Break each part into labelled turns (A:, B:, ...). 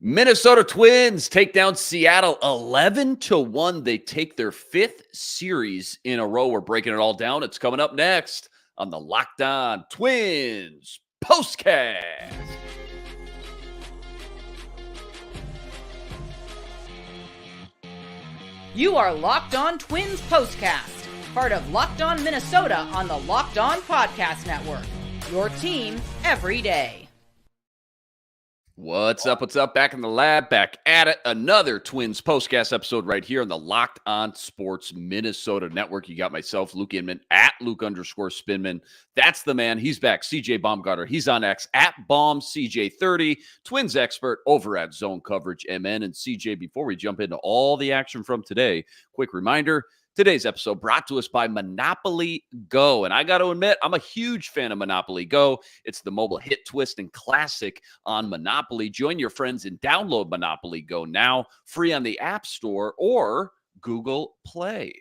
A: Minnesota Twins take down Seattle 11-1. They take their fifth series in a row. We're breaking it all down. It's coming up next on the Locked On Twins POSTCAST.
B: You are Locked On Twins POSTCAST, part of Locked On Minnesota on the Locked On Podcast Network. Your team every day.
A: What's up? What's up? Back in the lab, back at it. Another Twins POSTCAST episode right here on the Locked On Sports Minnesota Network. You got myself, Luke Inman, at Luke_Spinman. That's the man. He's back. C.J. Baumgartner. He's on X at BaumCJ30. Twins expert over at Zone Coverage MN. And C.J., before we jump into all the action from today, quick reminder, today's episode brought to us by Monopoly Go. And I got to admit, I'm a huge fan of Monopoly Go. It's the mobile hit, twist, and classic on Monopoly. Join your friends and download Monopoly Go now, free on the App Store or Google Play.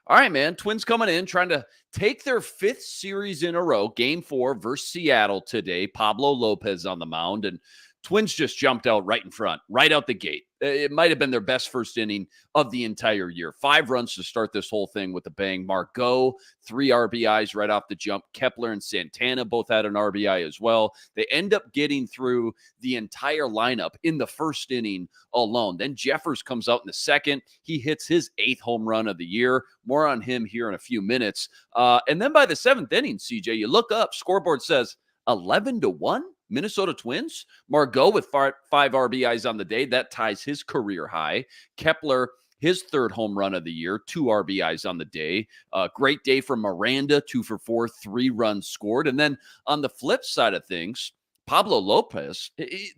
A: All right, man. Twins coming in, trying to take their fifth series in a row. Game 4 versus Seattle today. Pablo Lopez on the mound. And Twins just jumped out right in front, right out the gate. It might have been their best first inning of the entire year. 5 runs to start this whole thing with a bang. Margot, 3 RBIs right off the jump. Kepler and Santana both had an RBI as well. They end up getting through the entire lineup in the first inning alone. Then Jeffers comes out in the second. He hits his 8th home run of the year. More on him here in a few minutes. And then by the 7th inning, CJ, you look up, scoreboard says 11-1. Minnesota Twins. Margot with 5 RBIs on the day. That ties his career high. Kepler, his 3rd home run of the year, 2 RBIs on the day. Great day for Miranda, 2 for 4, 3 runs scored. And then on the flip side of things, Pablo Lopez,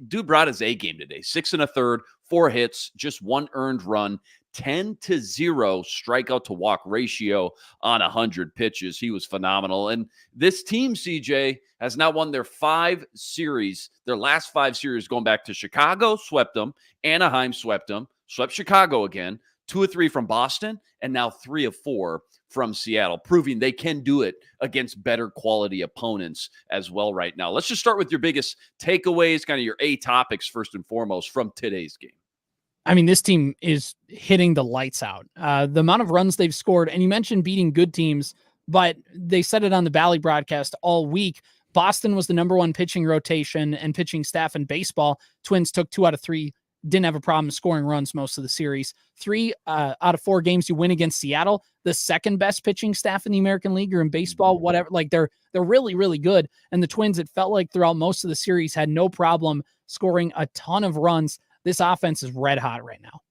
A: dude brought his A game today. 6 1/3, 4 hits, just 1 earned run. 10-0 strikeout to walk ratio on 100 pitches. He was phenomenal. And this team, CJ, has now won their 5 series, their last 5 series going back to Chicago, swept them. Anaheim swept them, swept Chicago again, 2 of 3 from Boston, and now 3 of 4 from Seattle, proving they can do it against better quality opponents as well right now. Let's just start with your biggest takeaways, kind of your A topics first and foremost from today's game.
C: I mean, this team is hitting the lights out. The amount of runs they've scored, and you mentioned beating good teams, but they said it on the Bally broadcast all week. Boston was the number 1 pitching rotation and pitching staff in baseball. Twins took 2 out of 3, didn't have a problem scoring runs most of the series. 3 out of 4 games you win against Seattle, the 2nd best pitching staff in the American League or in baseball, whatever. Like they're really, really good. And the Twins, it felt like throughout most of the series, had no problem scoring a ton of runs. This offense is red hot right now.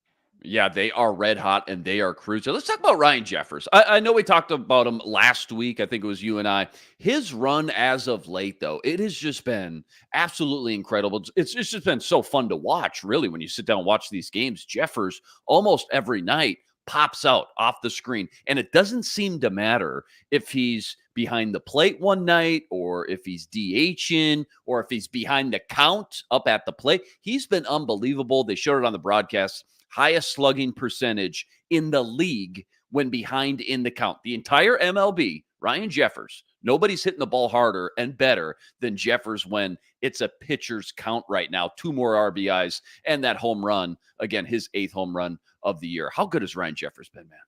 A: Yeah, they are red hot and they are cruising. Let's talk about Ryan Jeffers. I know we talked about him last week. I think it was you and I. His run as of late, though, it has just been absolutely incredible. It's just been so fun to watch, really, when you sit down and watch these games. Jeffers, almost every night, pops out off the screen. And it doesn't seem to matter if he's behind the plate one night or if he's DHing or if he's behind the count up at the plate. He's been unbelievable. They showed it on the broadcast. Highest slugging percentage in the league when behind in the count. The entire MLB, Ryan Jeffers, nobody's hitting the ball harder and better than Jeffers when it's a pitcher's count right now. 2 more RBIs and that home run. Again, his 8th home run of the year. How good has Ryan Jeffers been, man?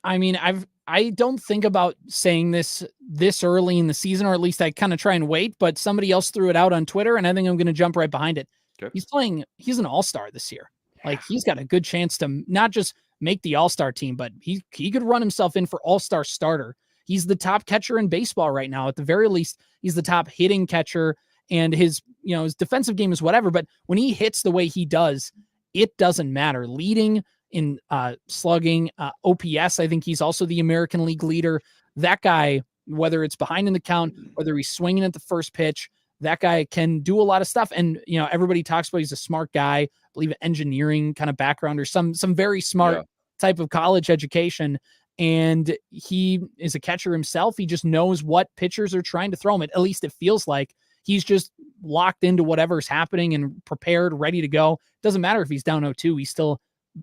C: I mean, I don't think about saying this early in the season, or at least I kind of try and wait, but somebody else threw it out on Twitter, and I think I'm going to jump right behind it. Okay. He's an all-star this year. Like, he's got a good chance to not just make the all-star team, but he could run himself in for all-star starter. He's the top catcher in baseball right now. At the very least, he's the top hitting catcher, and his defensive game is whatever, but when he hits the way he does, it doesn't matter. Leading in slugging, OPS, I think he's also the American League leader. That guy, whether it's behind in the count, whether he's swinging at the first pitch, that guy can do a lot of stuff. And, everybody talks about he's a smart guy, I believe engineering kind of background or some very smart type of college education. And he is a catcher himself. He just knows what pitchers are trying to throw him. At least it feels like he's just locked into whatever's happening and prepared, ready to go. Doesn't matter if he's down 0-2. He's still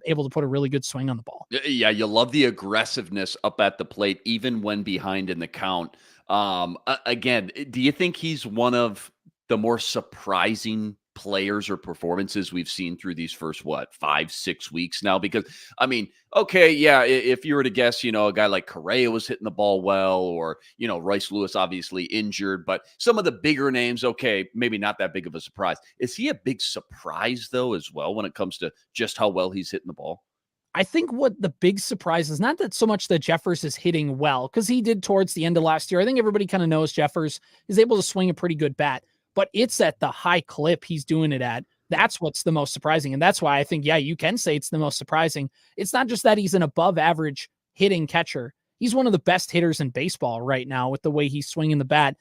C: able to put a really good swing on the ball.
A: Yeah, you love the aggressiveness up at the plate, even when behind in the count. Again, do you think he's one of the more surprising players or performances we've seen through these first, 5-6 weeks now? Because, I mean, okay, yeah, if you were to guess, a guy like Correa was hitting the ball well, or, Royce Lewis obviously injured, but some of the bigger names, okay, maybe not that big of a surprise. Is he a big surprise, though, as well, when it comes to just how well he's hitting the ball?
C: I think what the big surprise is not that so much that Jeffers is hitting well, because he did towards the end of last year. I think everybody kind of knows Jeffers is able to swing a pretty good bat, but it's at the high clip he's doing it at. That's what's the most surprising. And that's why I think, yeah, you can say it's the most surprising. It's not just that he's an above average hitting catcher. He's one of the best hitters in baseball right now with the way he's swinging the bat.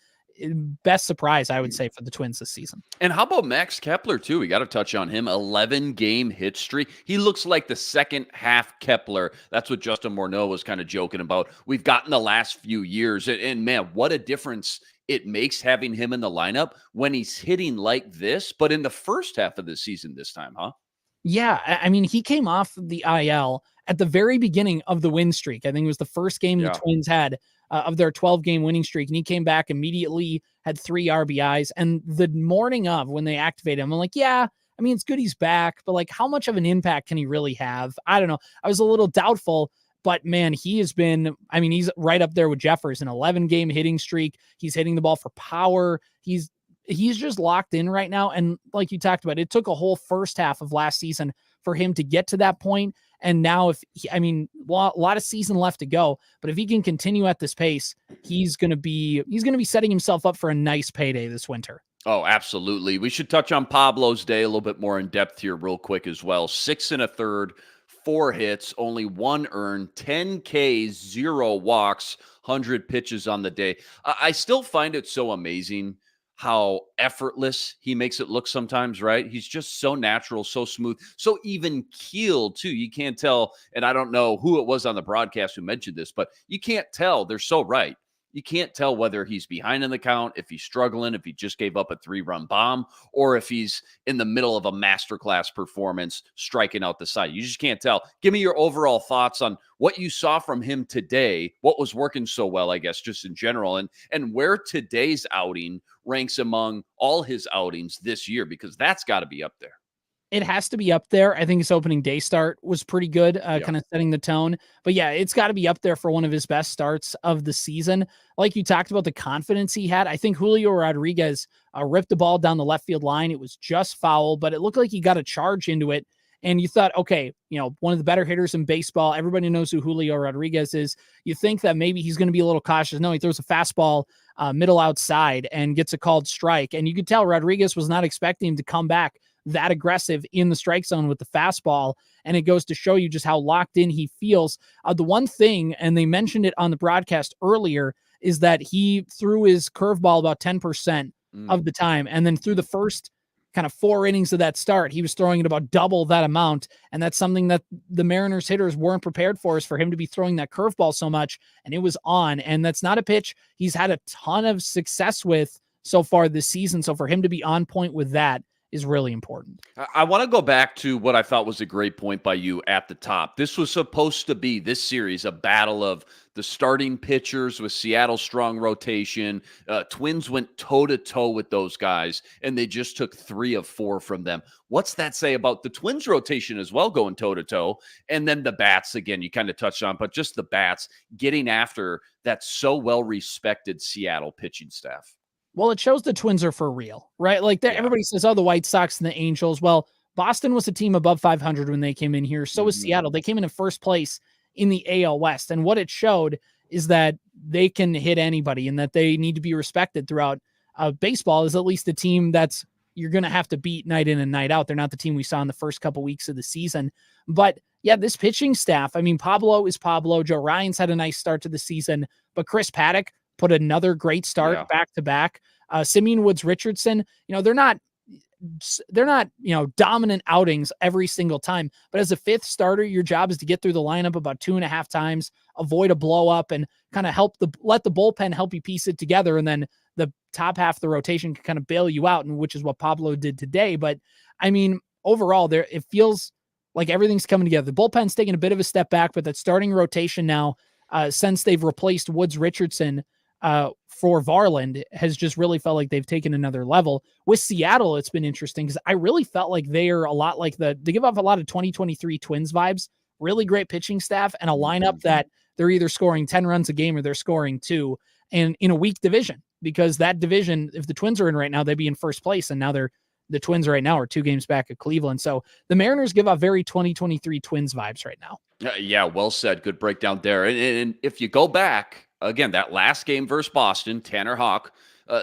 C: Best surprise, I would say, for the Twins this season.
A: And how about Max Kepler, too? We got to touch on him. 11-game hit streak. He looks like the second half Kepler. That's what Justin Morneau was kind of joking about. We've gotten the last few years. And man, what a difference it makes having him in the lineup when he's hitting like this, but in the first half of the season this time, huh?
C: Yeah, I mean, he came off the IL at the very beginning of the win streak. I think it was the first game the Twins had of their 12-game winning streak, and he came back immediately, had 3 RBIs. And the morning of when they activated him, I'm like, yeah, I mean, it's good he's back, but like, how much of an impact can he really have? I don't know. I was a little doubtful, but man, he has been, I mean, he's right up there with Jeffers, an 11-game hitting streak. He's hitting the ball for power. He's just locked in right now. And like you talked about, it took a whole first half of last season for him to get to that point. And now a lot of season left to go, but if he can continue at this pace, he's going to be setting himself up for a nice payday this winter.
A: Oh, absolutely. We should touch on Pablo's day a little bit more in depth here real quick as well. 6 1/3, 4 hits, only 1 earned, 10 Ks, 0 walks, 100 pitches on the day. I still find it so amazing how effortless he makes it look sometimes, right? He's just so natural, so smooth, so even keeled too. You can't tell, and I don't know who it was on the broadcast who mentioned this, but you can't tell. They're so right. You can't tell whether he's behind in the count, if he's struggling, if he just gave up a 3-run bomb, or if he's in the middle of a masterclass performance, striking out the side. You just can't tell. Give me your overall thoughts on what you saw from him today, what was working so well, I guess, just in general, and where today's outing ranks among all his outings this year, because that's got to be up there.
C: It has to be up there. I think his opening day start was pretty good, kind of setting the tone. But yeah, it's got to be up there for one of his best starts of the season. Like you talked about the confidence he had. I think Julio Rodriguez ripped the ball down the left field line. It was just foul, but it looked like he got a charge into it. And you thought, okay, one of the better hitters in baseball. Everybody knows who Julio Rodriguez is. You think that maybe he's going to be a little cautious. No, he throws a fastball middle outside and gets a called strike. And you could tell Rodriguez was not expecting him to come back that aggressive in the strike zone with the fastball. And it goes to show you just how locked in he feels. The one thing, and they mentioned it on the broadcast earlier, is that he threw his curveball about 10% of the time. And then through the first kind of 4 innings of that start, he was throwing it about double that amount. And that's something that the Mariners hitters weren't prepared for, is for him to be throwing that curveball so much. And it was on. And that's not a pitch he's had a ton of success with so far this season. So for him to be on point with that is really important.
A: I want to go back to what I thought was a great point by you at the top. This was supposed to be, this series, a battle of the starting pitchers with Seattle's strong rotation. Twins went toe-to-toe with those guys, and they just took 3 of 4 from them. What's that say about the Twins rotation as well, going toe-to-toe? And then the bats, again, you kind of touched on, but just the bats getting after that so well-respected Seattle pitching staff.
C: Well, it shows the Twins are for real, right? Like everybody says, oh, the White Sox and the Angels. Well, Boston was a team above 500 when they came in here. So was Seattle. They came in first place in the AL West. And what it showed is that they can hit anybody and that they need to be respected throughout. Baseball is at least a team that's you're going to have to beat night in and night out. They're not the team we saw in the first couple weeks of the season. But yeah, this pitching staff, I mean, Pablo is Pablo. Joe Ryan's had a nice start to the season, but Chris Paddock put another great start back to back. Simeon Woods Richardson, they're not, dominant outings every single time, but as a 5th starter, your job is to get through the lineup about 2.5 times, avoid a blow up, and kind of let the bullpen help you piece it together. And then the top half of the rotation can kind of bail you out, and which is what Pablo did today. But I mean, overall it feels like everything's coming together. The bullpen's taking a bit of a step back, but that starting rotation now, since they've replaced Woods Richardson, for Varland has just really felt like they've taken another level. With Seattle, it's been interesting because I really felt like they are a lot like they give off a lot of 2023 Twins vibes, really great pitching staff, and a lineup that they're either scoring 10 runs a game or they're scoring 2, and in a weak division, because that division, if the Twins are in right now, they'd be in first place, and now the Twins right now are 2 games back at Cleveland. So the Mariners give off very 2023 Twins vibes right now.
A: Yeah, well said. Good breakdown there. And if you go back, again, that last game versus Boston, Tanner Houck,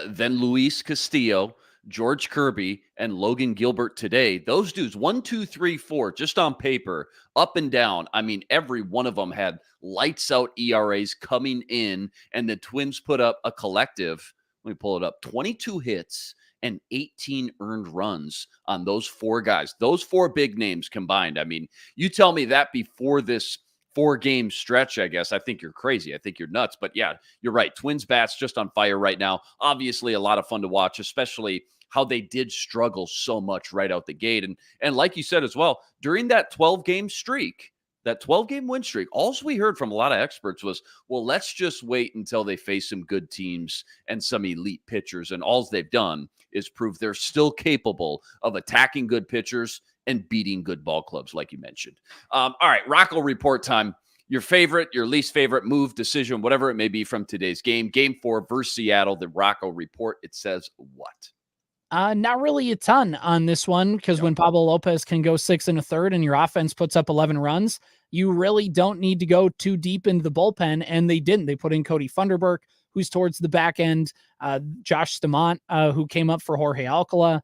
A: then Luis Castillo, George Kirby, and Logan Gilbert today, those dudes, 1, 2, 3, 4, just on paper, up and down. I mean, every one of them had lights out ERAs coming in, and the Twins put up a collective, let me pull it up, 22 hits and 18 earned runs on those 4 guys, those 4 big names combined. I mean, you tell me that before this 4-game stretch, I guess, I think you're crazy. I think you're nuts. But yeah, you're right. Twins bats just on fire right now. Obviously, a lot of fun to watch, especially how they did struggle so much right out the gate. And like you said as well, during that 12-game streak, that 12-game win streak, all we heard from a lot of experts was, well, let's just wait until they face some good teams and some elite pitchers. And all they've done is prove they're still capable of attacking good pitchers and beating good ball clubs, like you mentioned. All right, Rocco report time. Your favorite, your least favorite move, decision, whatever it may be from today's game. Game 4 versus Seattle, the Rocco report. It says what?
C: Not really a ton on this one, because when Pablo Lopez can go 6 1/3 and your offense puts up 11 runs, you really don't need to go too deep into the bullpen, and they didn't. They put in Cody Funderburk, who's towards the back end, Josh Stamont, who came up for Jorge Alcala,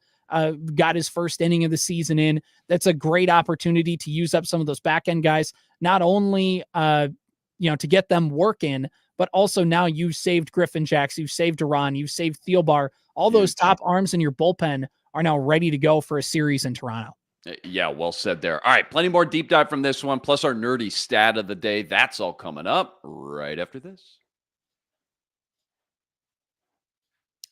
C: got his first inning of the season in. That's a great opportunity to use up some of those back end guys, not only to get them work in, but also now you've saved Griffin Jacks, you've saved Duran, you've saved Thielbar. All those top arms in your bullpen are now ready to go for a series in Toronto.
A: Yeah, well said there. All right, plenty more deep dive from this one, plus our nerdy stat of the day. That's all coming up right after this.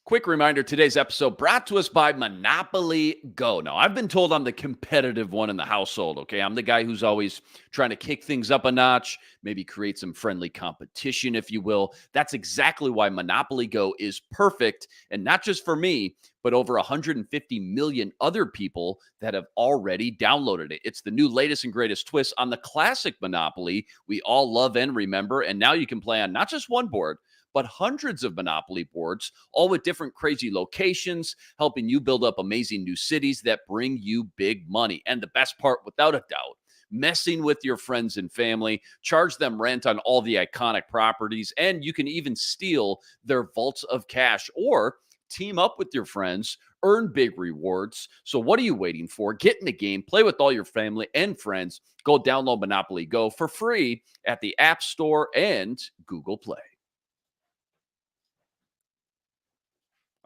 A: Quick reminder, today's episode brought to us by Monopoly Go. Now, I've been told I'm the competitive one in the household, okay? I'm the guy who's always trying to kick things up a notch, maybe create some friendly competition, if you will. That's exactly why Monopoly Go is perfect, and not just for me, but over 150 million other people that have already downloaded it. It's the new latest and greatest twist on the classic Monopoly we all love and remember, and now you can play on not just one board, but hundreds of Monopoly boards, all with different crazy locations, helping you build up amazing new cities that bring you big money. And the best part, without a doubt, messing with your friends and family, charge them rent on all the iconic properties, and you can even steal their vaults of cash or team up with your friends, earn big rewards. So what are you waiting for? Get in the game, play with all your family and friends. Go download Monopoly Go for free at the App Store and Google Play.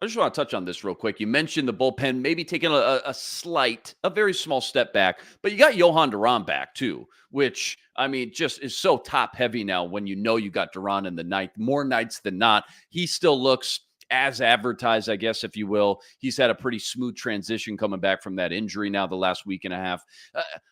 A: I just want to touch on this real quick. You mentioned the bullpen maybe taking a very small step back, but you got Johan Duran back too, which, I mean, just is so top heavy now when you know you got Duran in the ninth, more nights than not. He still looks as advertised, I guess, if you will. He's had a pretty smooth transition coming back from that injury now the last week and a half.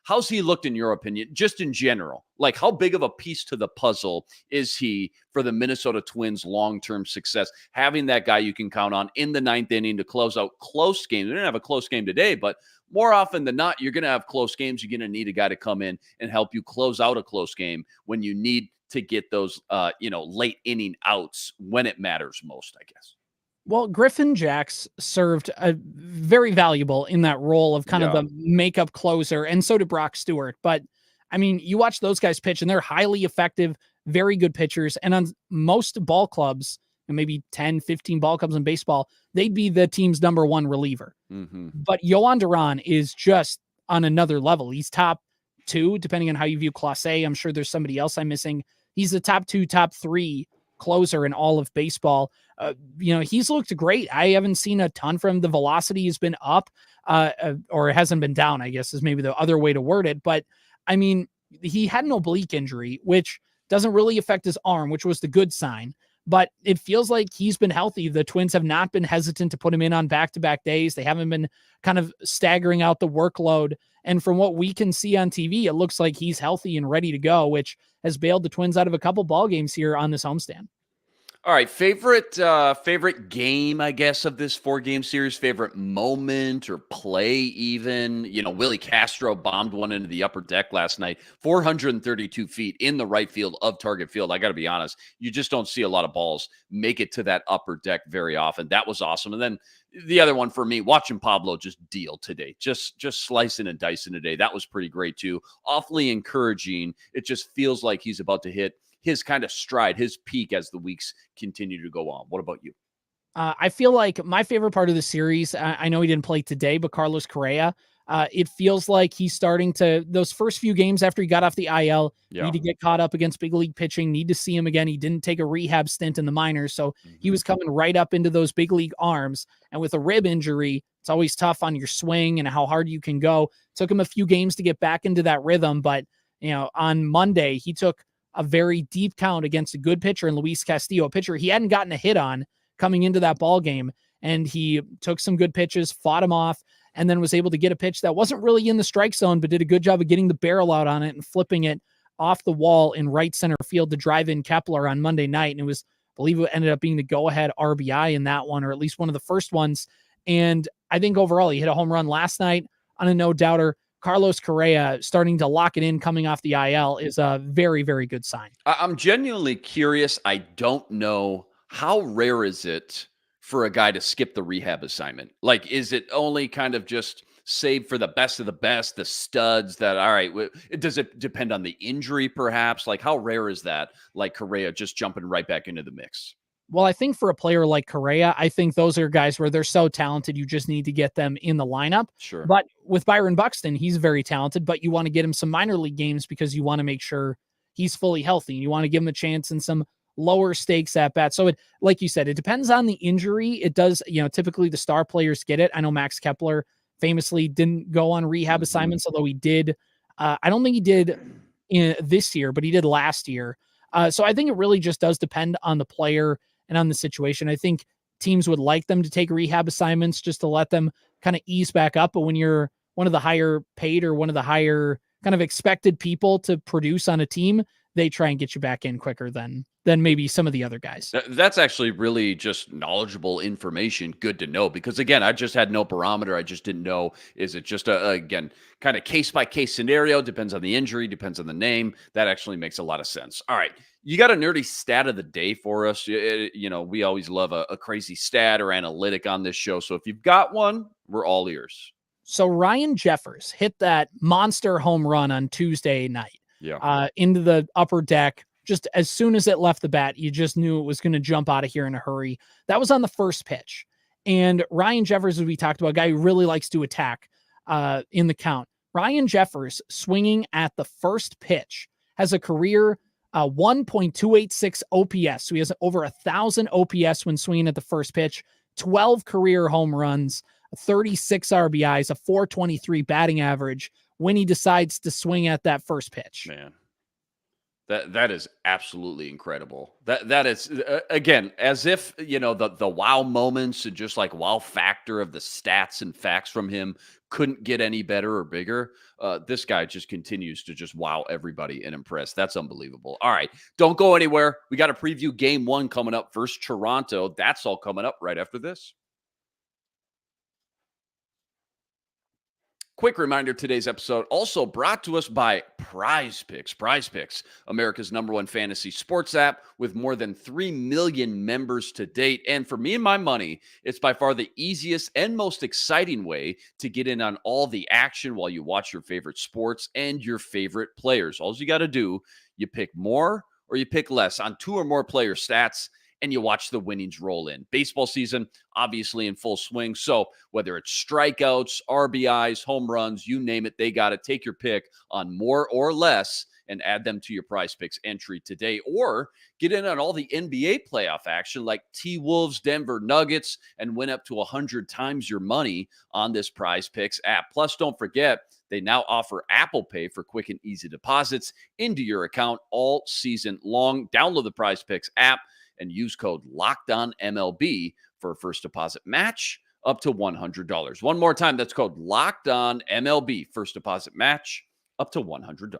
A: How's he looked in your opinion, just in general? Like, how big of a piece to the puzzle is he for the Minnesota Twins' long-term success? Having that guy you can count on in the ninth inning to close out close games. We didn't have a close game today, but more often than not, you're going to have close games. You're going to need a guy to come in and help you close out a close game when you need to get those, late inning outs when it matters most, I guess.
C: Well, Griffin Jacks served a very valuable in that role of kind of the makeup closer, and so did Brock Stewart. But, I mean, you watch those guys pitch, and they're highly effective, very good pitchers. And on most ball clubs, and maybe 10, 15 ball clubs in baseball, they'd be the team's number one reliever. Mm-hmm. But Johan Duran is just on another level. He's top 2, depending on how you view Class A. I'm sure there's somebody else I'm missing. He's the top 2, top 3 closer in all of baseball. He's looked great. I haven't seen a ton from him. The velocity has been up, or it hasn't been down, I guess is maybe the other way to word it. But I mean, he had an oblique injury, which doesn't really affect his arm, which was the good sign. But it feels like he's been healthy. The Twins have not been hesitant to put him in on back-to-back days. They haven't been kind of staggering out the workload. And from what we can see on TV, it looks like he's healthy and ready to go, which has bailed the Twins out of a couple ball games here on this homestand.
A: All right, favorite game, I guess, of this 4-game series. Favorite moment or play, even. Willie Castro bombed one into the upper deck last night, 432 feet in the right field of Target Field. I got to be honest, you just don't see a lot of balls make it to that upper deck very often. That was awesome. And then the other one for me, watching Pablo just deal today, just slicing and dicing today. That was pretty great too. Awfully encouraging. It just feels like he's about to hit his kind of stride, his peak as the weeks continue to go on. What about you?
C: I feel like my favorite part of the series, I know he didn't play today, but Carlos Correa, it feels like he's starting to, those first few games after he got off the IL, need to get caught up against big league pitching, need to see him again. He didn't take a rehab stint in the minors, so he was coming right up into those big league arms. And with a rib injury, it's always tough on your swing and how hard you can go. Took him a few games to get back into that rhythm, but on Monday, he took a very deep count against a good pitcher in Luis Castillo, a pitcher he hadn't gotten a hit on coming into that ball game. And he took some good pitches, fought him off, and then was able to get a pitch that wasn't really in the strike zone, but did a good job of getting the barrel out on it and flipping it off the wall in right center field to drive in Kepler on Monday night. And I believe it ended up being the go-ahead RBI in that one, or at least one of the first ones. And I think overall he hit a home run last night on a no-doubter. Carlos Correa starting to lock it in coming off the IL is a very, very good sign.
A: I'm genuinely curious. I don't know, how rare is it for a guy to skip the rehab assignment? Like, is it only kind of just saved for the best of the best, the studs that, all right, does it depend on the injury perhaps? Like, how rare is that? Like Correa just jumping right back into the mix?
C: Well, I think for a player like Correa, I think those are guys where they're so talented, you just need to get them in the lineup.
A: Sure.
C: But with Byron Buxton, he's very talented, but you want to get him some minor league games because you want to make sure he's fully healthy. You want to give him a chance in some lower stakes at bat. So like you said, it depends on the injury. It does, typically the star players get it. I know Max Kepler famously didn't go on rehab assignments, although he did. I don't think he did in this year, but he did last year. So I think it really just does depend on the player and on the situation. I think teams would like them to take rehab assignments just to let them kind of ease back up. But when you're one of the higher paid or one of the higher kind of expected people to produce on a team, they try and get you back in quicker than maybe some of the other guys.
A: That's actually really just knowledgeable information. Good to know, because again, I just had no barometer. I just didn't know, is it just again, kind of case by case scenario, depends on the injury, depends on the name. That actually makes a lot of sense. All right. You got a nerdy stat of the day for us. We always love a crazy stat or analytic on this show. So if you've got one, we're all ears.
C: So Ryan Jeffers hit that monster home run on Tuesday night.
A: Yeah.
C: Into the upper deck. Just as soon as it left the bat, you just knew it was going to jump out of here in a hurry. That was on the first pitch. And Ryan Jeffers, as we talked about, a guy who really likes to attack in the count. Ryan Jeffers swinging at the first pitch has a career 1.286 OPS. So he has over 1,000 OPS when swinging at the first pitch, 12 career home runs, 36 RBIs, a 423 batting average when he decides to swing at that first pitch.
A: Man, that is absolutely incredible. That is again, as if the wow moments and just like wow factor of the stats and facts from him couldn't get any better or bigger. This guy just continues to just wow everybody and impress. That's unbelievable. All right, don't go anywhere. We got to preview Game 1 coming up versus Toronto. That's all coming up right after this. Quick reminder, today's episode also brought to us by Prize Picks. Prize Picks, America's #1 fantasy sports app with more than 3 million members to date. And for me and my money, it's by far the easiest and most exciting way to get in on all the action while you watch your favorite sports and your favorite players. All you got to do, you pick more or you pick less on 2 or more player stats, and you watch the winnings roll in. Baseball season, obviously in full swing. So whether it's strikeouts, RBIs, home runs, you name it, they got it. Take your pick on more or less and add them to your Prize Picks entry today. Or get in on all the NBA playoff action like T-Wolves, Denver Nuggets, and win up to 100 times your money on this Prize Picks app. Plus, don't forget, they now offer Apple Pay for quick and easy deposits into your account all season long. Download the Prize Picks app and use code LOCKEDONMLB for a first deposit match up to $100. One more time, that's code LOCKEDONMLB. First deposit match up to $100.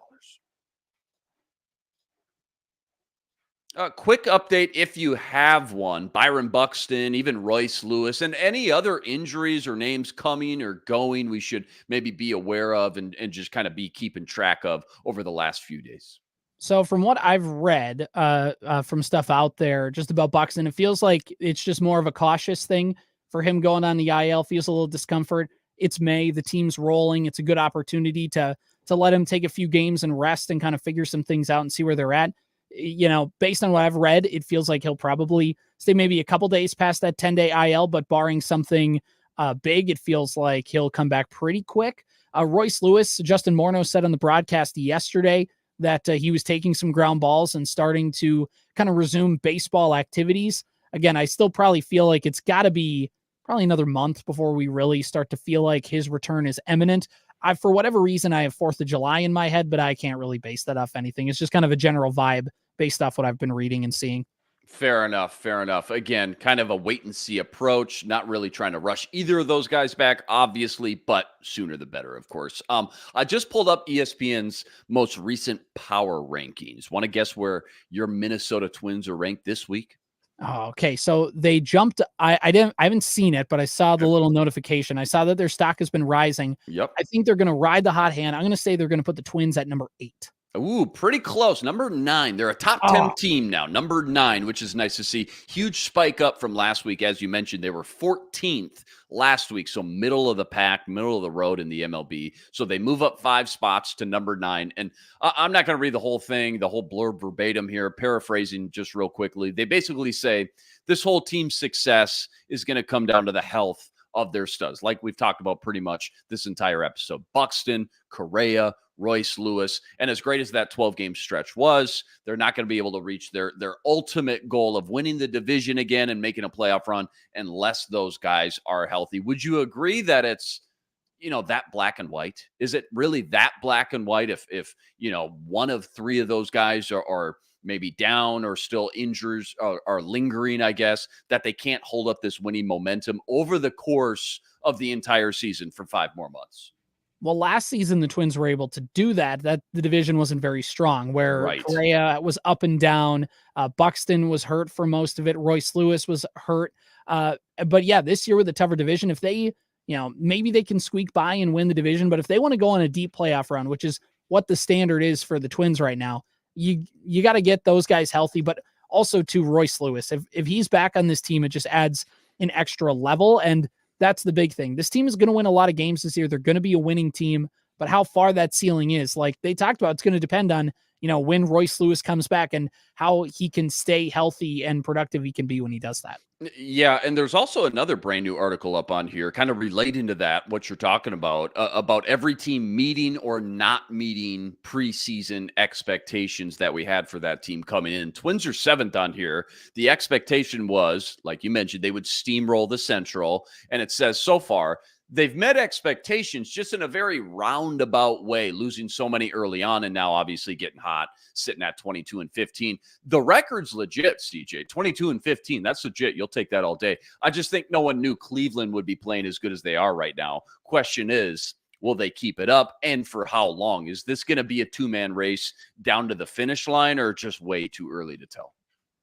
A: Quick update, if you have one, Byron Buxton, even Royce Lewis, and any other injuries or names coming or going we should maybe be aware of and just kind of be keeping track of over the last few days.
C: So from what I've read from stuff out there just about Buxton, it feels like it's just more of a cautious thing for him going on the IL. Feels a little discomfort. It's May, the team's rolling. It's a good opportunity to let him take a few games and rest and kind of figure some things out and see where they're at. Based on what I've read, it feels like he'll probably stay maybe a couple days past that 10-day IL, but barring something big, it feels like he'll come back pretty quick. Royce Lewis, Justin Morneau said on the broadcast yesterday that he was taking some ground balls and starting to kind of resume baseball activities. Again, I still probably feel like it's got to be probably another month before we really start to feel like his return is imminent. For whatever reason, I have 4th of July in my head, but I can't really base that off anything. It's just kind of a general vibe based off what I've been reading and seeing.
A: Fair enough. Fair enough. Again, kind of a wait and see approach, not really trying to rush either of those guys back, obviously, but sooner the better, of course. I just pulled up ESPN's most recent power rankings. Want to guess where your Minnesota Twins are ranked this week?
C: Oh, okay. So they jumped. I haven't seen it, but I saw the little notification. I saw that their stock has been rising.
A: Yep.
C: I think they're going to ride the hot hand. I'm going to say they're going to put the Twins at number 8.
A: Ooh, pretty close. Number 9. They're a top 10 team now. Number 9, which is nice to see. Huge spike up from last week. As you mentioned, they were 14th last week. So middle of the pack, middle of the road in the MLB. So they move up 5 spots to number 9. And I'm not going to read the whole thing, the whole blurb verbatim here, paraphrasing just real quickly. They basically say this whole team's success is going to come down to the health of their studs, like we've talked about pretty much this entire episode. Buxton, Correa, Royce Lewis, and as great as that 12-game stretch was, they're not going to be able to reach their ultimate goal of winning the division again and making a playoff run unless those guys are healthy. Would you agree that it's that black and white? Is it really that black and white if one of 3 of those guys are maybe down or still injuries are lingering, I guess, that they can't hold up this winning momentum over the course of the entire season for 5 more months?
C: Well, last season, the Twins were able to do that. The division wasn't very strong, where Correa was up and down. Buxton was hurt for most of it. Royce Lewis was hurt. But yeah, this year with a tougher division, if they, maybe they can squeak by and win the division, but if they want to go on a deep playoff run, which is what the standard is for the Twins right now, you got to get those guys healthy, but also to Royce Lewis. If he's back on this team, it just adds an extra level. And that's the big thing. This team is going to win a lot of games this year. They're going to be a winning team, but how far that ceiling is, like they talked about, it's going to depend on, when Royce Lewis comes back and how he can stay healthy and productive he can be when he does that.
A: Yeah, and there's also another brand new article up on here, kind of relating to that, what you're talking about every team meeting or not meeting preseason expectations that we had for that team coming in. Twins are 7th on here. The expectation was, like you mentioned, they would steamroll the Central, and it says so far they've met expectations just in a very roundabout way, losing so many early on and now obviously getting hot, sitting at 22-15. The record's legit, CJ. 22-15. That's legit. You'll take that all day. I just think no one knew Cleveland would be playing as good as they are right now. Question is, will they keep it up and for how long? Is this going to be a 2-man race down to the finish line or just way too early to tell?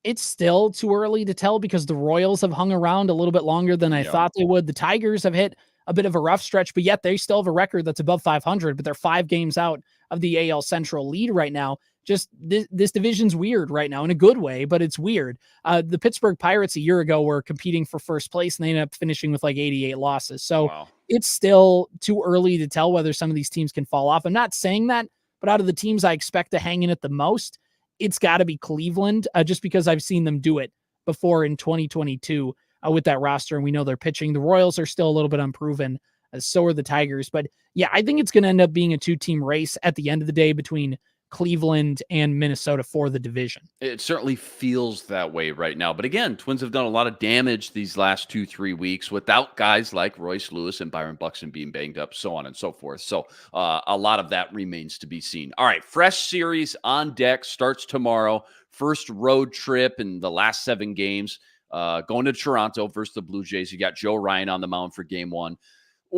C: It's still too early to tell because the Royals have hung around a little bit longer than I thought they would. The Tigers have hit a bit of a rough stretch, but yet they still have a record that's above 500, but they're 5 games out of the AL Central lead right now. Just this division's weird right now in a good way, but it's weird. The Pittsburgh Pirates a year ago were competing for first place and they ended up finishing with like 88 losses. So It's still too early to tell whether some of these teams can fall off. I'm not saying that, but out of the teams I expect to hang in it the most, it's got to be Cleveland, just because I've seen them do it before in 2022 with that roster, and we know they're pitching. The Royals are still a little bit unproven, so are the Tigers. But yeah, I think it's going to end up being a 2-team race at the end of the day between Cleveland and Minnesota for the division.
A: It certainly feels that way right now. But again, Twins have done a lot of damage these last 2-3 weeks without guys like Royce Lewis and Byron Buxton being banged up, so on and so forth. So a lot of that remains to be seen. All right, fresh series on deck starts tomorrow. First road trip in the last 7 games. Going to Toronto versus the Blue Jays. You got Joe Ryan on the mound for game 1.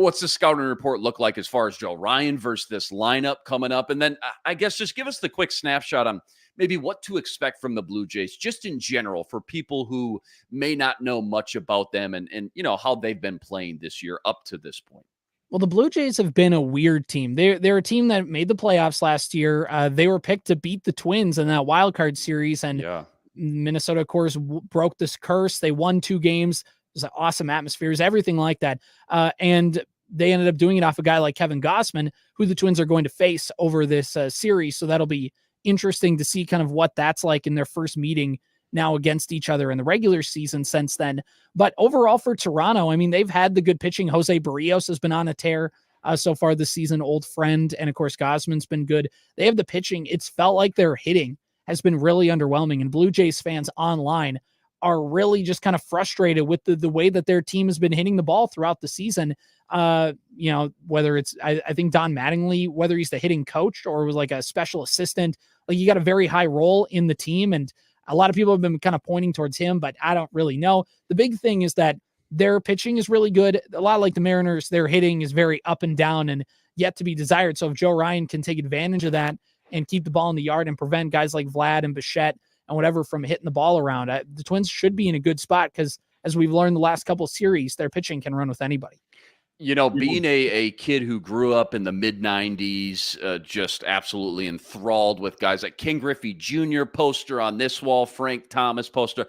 A: what's the scouting report look like as far as Joe Ryan versus this lineup coming up? And then I guess just give us the quick snapshot on maybe what to expect from the Blue Jays, just in general, for people who may not know much about them and how they've been playing this year up to this point.
C: Well, the Blue Jays have been a weird team. They're a team that made the playoffs last year. They were picked to beat the Twins in that wild card series, and Minnesota, of course, broke this curse. They won 2 games. It was an awesome atmospheres, everything like that. And they ended up doing it off a guy like Kevin Gausman, who the Twins are going to face over this series. So that'll be interesting to see kind of what that's like in their first meeting now against each other in the regular season since then. But overall for Toronto, I mean, they've had the good pitching. Jose Barrios has been on a tear so far this season, old friend. And of course, Gausman's been good. They have the pitching. It's felt like their hitting has been really underwhelming. And Blue Jays fans online are really just kind of frustrated with the way that their team has been hitting the ball throughout the season. Whether it's, I think Don Mattingly, whether he's the hitting coach or was like a special assistant, like you got a very high role in the team. And a lot of people have been kind of pointing towards him, but I don't really know. The big thing is that their pitching is really good. A lot like the Mariners, their hitting is very up and down and yet to be desired. So if Joe Ryan can take advantage of that and keep the ball in the yard and prevent guys like Vlad and Bichette and whatever from hitting the ball around, the Twins should be in a good spot because, as we've learned the last couple of series, their pitching can run with anybody.
A: Being a kid who grew up in the mid-90s, just absolutely enthralled with guys like King Griffey Jr. poster on this wall, Frank Thomas poster.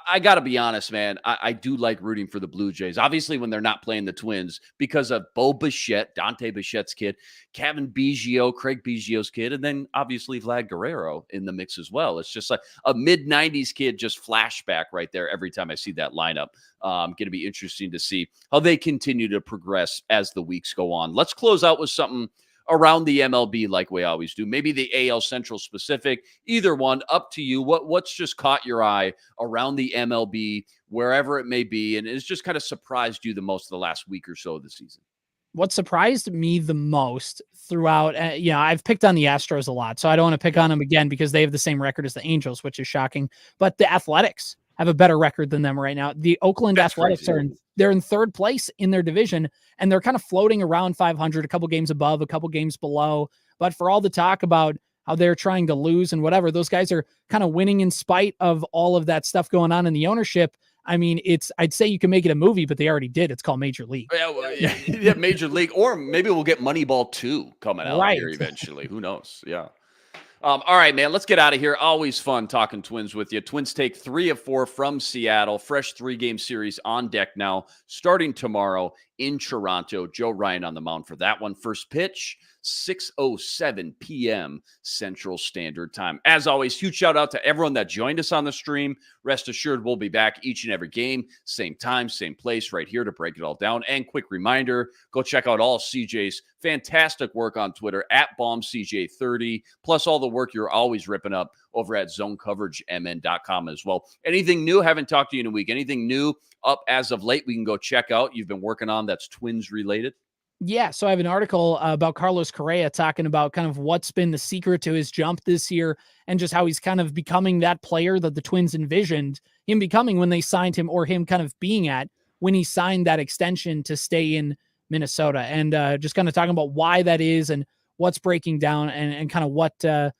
A: I got to be honest, man. I do like rooting for the Blue Jays. Obviously, when they're not playing the Twins, because of Bo Bichette, Dante Bichette's kid, Kevin Biggio, Craig Biggio's kid, and then obviously Vlad Guerrero in the mix as well. It's just like a mid-90s kid, just flashback right there every time I see that lineup. Going to be interesting to see how they continue to progress as the weeks go on. Let's close out with something around the MLB like we always do. Maybe the AL Central specific, either one, up to you. What's just caught your eye around the MLB, wherever it may be, and it's just kind of surprised you the most the last week or so of the season?
C: What surprised me the most throughout, I've picked on the Astros a lot, so I don't want to pick on them again because they have the same record as the Angels, which is shocking. But the Athletics have a better record than them right now. The Oakland Athletics they're in third place in their division, and they're kind of floating around 500, a couple games above, a couple games below. But for all the talk about how they're trying to lose and whatever, those guys are kind of winning in spite of all of that stuff going on in the ownership. I mean, I'd say you can make it a movie, but they already did. It's called Major League.
A: Yeah, Major League, or maybe we'll get Moneyball 2 coming out here eventually. Who knows? Yeah. All right, man, let's get out of here. Always fun talking Twins with you. Twins take 3 of 4 from Seattle. Fresh 3-game series on deck now, starting tomorrow in Toronto. Joe Ryan on the mound for that one. First pitch, 6:07 p.m. Central Standard Time. As always, huge shout out to everyone that joined us on the stream. Rest assured, we'll be back each and every game, same time, same place, right here to break it all down. And quick reminder, go check out all CJ's fantastic work on Twitter at BombCJ30, plus all the work you're always ripping up over at ZoneCoverageMN.com as well. Anything new? Haven't talked to you in a week. Anything new up as of late we can go check out you've been working on that's Twins related?
C: Yeah, so I have an article about Carlos Correa talking about kind of what's been the secret to his jump this year and just how he's kind of becoming that player that the Twins envisioned him becoming when they signed him, or him kind of being at when he signed that extension to stay in Minnesota. And just kind of talking about why that is and what's breaking down and kind of what the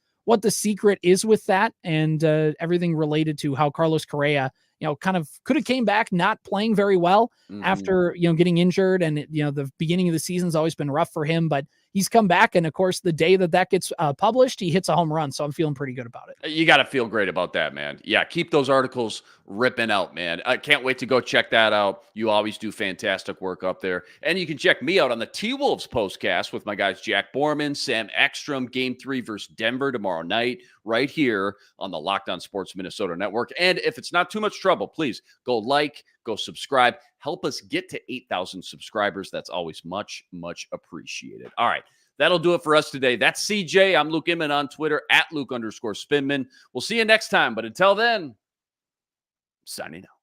C: secret is with that, and everything related to how Carlos Correa, kind of could have came back not playing very well after, getting injured. And, the beginning of the season's always been rough for him, but he's come back. And of course, the day that gets published, he hits a home run. So I'm feeling pretty good about it.
A: You got to feel great about that, man. Yeah. Keep those articles ripping out, man. I can't wait to go check that out. You always do fantastic work up there. And you can check me out on the T-Wolves postcast with my guys, Jack Borman, Sam Ekstrom, Game 3 versus Denver tomorrow night, right here on the Locked On Sports Minnesota Network. And if it's not too much trouble, please go subscribe, help us get to 8,000 subscribers. That's always much, much appreciated. All right. That'll do it for us today. That's CJ. I'm Luke Inman on Twitter at Luke_Spinman. We'll see you next time. But until then, signing out.